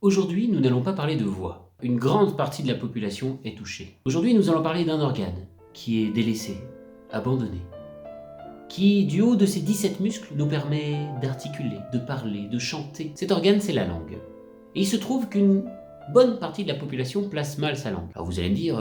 Aujourd'hui, nous n'allons pas parler de voix. Une grande partie de la population est touchée. Aujourd'hui, nous allons parler d'un organe qui est délaissé, abandonné, qui, du haut de ses 17 muscles, nous permet d'articuler, de parler, de chanter. Cet organe, c'est la langue. Et il se trouve qu'une bonne partie de la population place mal sa langue. Alors vous allez me dire,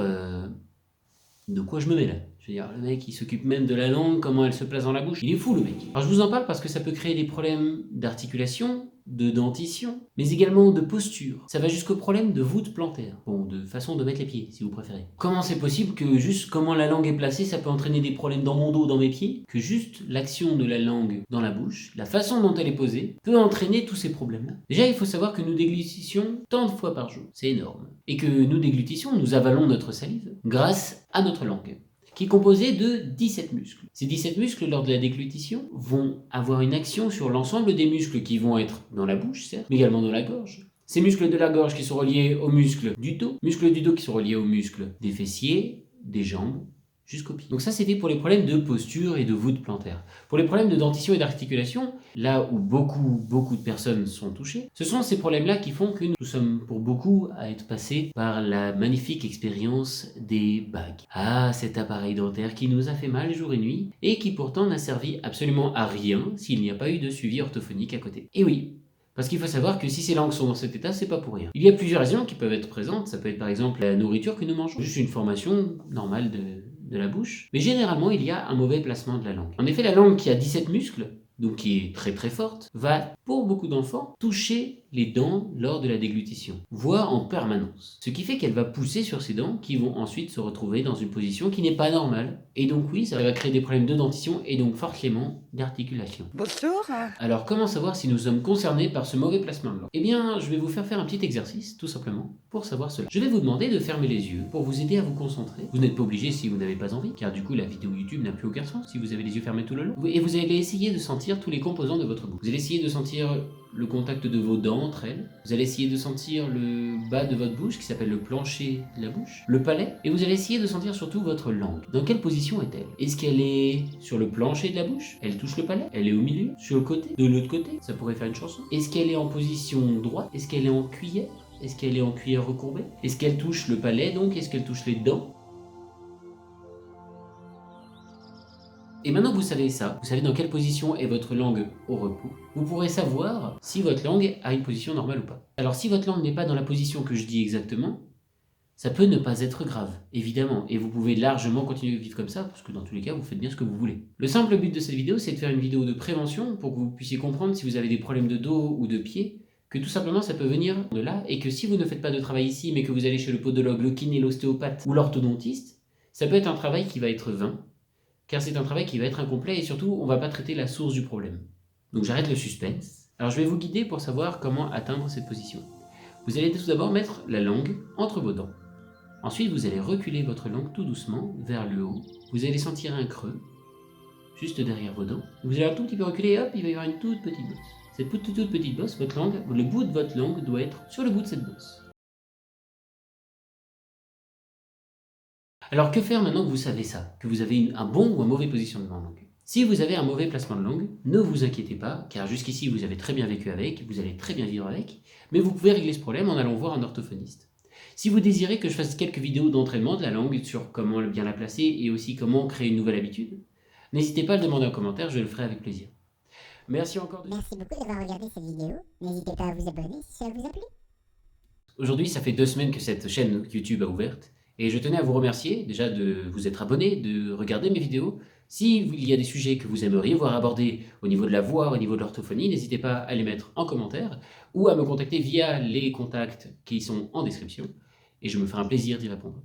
de quoi je me mets là? Je veux dire, le mec, il s'occupe même de la langue, comment elle se place dans la bouche. Il est fou, le mec. Alors je vous en parle parce que ça peut créer des problèmes d'articulation, de dentition, mais également de posture. Ça va jusqu'au problème de voûte plantaire. Bon, de façon de mettre les pieds, si vous préférez. Comment c'est possible que juste comment la langue est placée, ça peut entraîner des problèmes dans mon dos, dans mes pieds? Que juste l'action de la langue dans la bouche, la façon dont elle est posée, peut entraîner tous ces problèmes-là. Déjà, il faut savoir que nous déglutissions tant de fois par jour. C'est énorme. Et que nous déglutissions, nous avalons notre salive grâce à notre langue, qui est composé de 17 muscles. Ces 17 muscles, lors de la déglutition, vont avoir une action sur l'ensemble des muscles qui vont être dans la bouche, certes, mais également dans la gorge. Ces muscles de la gorge qui sont reliés aux muscles du dos qui sont reliés aux muscles des fessiers, des jambes, jusqu'aux pieds. Donc ça, c'était pour les problèmes de posture et de voûte plantaire. Pour les problèmes de dentition et d'articulation, là où beaucoup de personnes sont touchées, ce sont ces problèmes-là qui font que nous sommes pour beaucoup à être passés par la magnifique expérience des bagues. Ah, cet appareil dentaire qui nous a fait mal jour et nuit, et qui pourtant n'a servi absolument à rien s'il n'y a pas eu de suivi orthophonique à côté. Et oui, parce qu'il faut savoir que si ces langues sont dans cet état, c'est pas pour rien. Il y a plusieurs raisons qui peuvent être présentes. Ça peut être par exemple la nourriture que nous mangeons, juste une formation normale de la bouche. Mais généralement, il y a un mauvais placement de la langue. En effet, la langue qui a 17 muscles, donc qui est très forte, va, pour beaucoup d'enfants, toucher les dents lors de la déglutition, voire en permanence. Ce qui fait qu'elle va pousser sur ses dents qui vont ensuite se retrouver dans une position qui n'est pas normale. Et donc oui, ça va créer des problèmes de dentition et donc forcément d'articulation. Bonjour. Alors comment savoir si nous sommes concernés par ce mauvais placement de langue? Eh bien, je vais vous faire un petit exercice, tout simplement, pour savoir cela. Je vais vous demander de fermer les yeux pour vous aider à vous concentrer. Vous n'êtes pas obligé si vous n'avez pas envie, car du coup la vidéo YouTube n'a plus aucun sens si vous avez les yeux fermés tout le long. Et vous allez essayer de sentir tous les composants de votre bouche. Vous allez essayer de sentir le contact de vos dents entre elles. Vous allez essayer de sentir le bas de votre bouche, qui s'appelle le plancher de la bouche, le palais, et vous allez essayer de sentir surtout votre langue. Dans quelle position est-elle? Est-ce qu'elle est sur le plancher de la bouche? Elle touche le palais? Elle est au milieu? Sur le côté? De l'autre côté? Ça pourrait faire une chanson. Est-ce qu'elle est en position droite? Est-ce qu'elle est en cuillère? Est-ce qu'elle est en cuillère recourbée? Est-ce qu'elle touche le palais donc? Est-ce qu'elle touche les dents? Et maintenant que vous savez ça, vous savez dans quelle position est votre langue au repos, vous pourrez savoir si votre langue a une position normale ou pas. Alors si votre langue n'est pas dans la position que je dis exactement, ça peut ne pas être grave, évidemment, et vous pouvez largement continuer de vivre comme ça, parce que dans tous les cas, vous faites bien ce que vous voulez. Le simple but de cette vidéo, c'est de faire une vidéo de prévention pour que vous puissiez comprendre si vous avez des problèmes de dos ou de pied, que tout simplement ça peut venir de là, et que si vous ne faites pas de travail ici, mais que vous allez chez le podologue, le kiné, l'ostéopathe ou l'orthodontiste, ça peut être un travail qui va être vain, car c'est un travail qui va être incomplet et surtout, on ne va pas traiter la source du problème. Donc j'arrête le suspense. Alors je vais vous guider pour savoir comment atteindre cette position. Vous allez tout d'abord mettre la langue entre vos dents. Ensuite, vous allez reculer votre langue tout doucement vers le haut. Vous allez sentir un creux, juste derrière vos dents. Vous allez un tout petit peu reculer et hop, il va y avoir une toute petite bosse. Cette toute petite bosse, votre langue, le bout de votre langue doit être sur le bout de cette bosse. Alors que faire maintenant que vous savez ça, que vous avez un bon ou un mauvais positionnement de langue? Si vous avez un mauvais placement de langue, ne vous inquiétez pas, car jusqu'ici vous avez très bien vécu avec, vous allez très bien vivre avec, mais vous pouvez régler ce problème en allant voir un orthophoniste. Si vous désirez que je fasse quelques vidéos d'entraînement de la langue sur comment bien la placer et aussi comment créer une nouvelle habitude, n'hésitez pas à le demander en commentaire, je le ferai avec plaisir. Merci encore. Merci beaucoup d'avoir regardé cette vidéo. N'hésitez pas à vous abonner si elle vous a plu. Aujourd'hui, ça fait 2 semaines que cette chaîne YouTube a ouverte. Et je tenais à vous remercier déjà de vous être abonné, de regarder mes vidéos. S'il y a des sujets que vous aimeriez voir abordés au niveau de la voix, au niveau de l'orthophonie, n'hésitez pas à les mettre en commentaire ou à me contacter via les contacts qui sont en description et je me ferai un plaisir d'y répondre.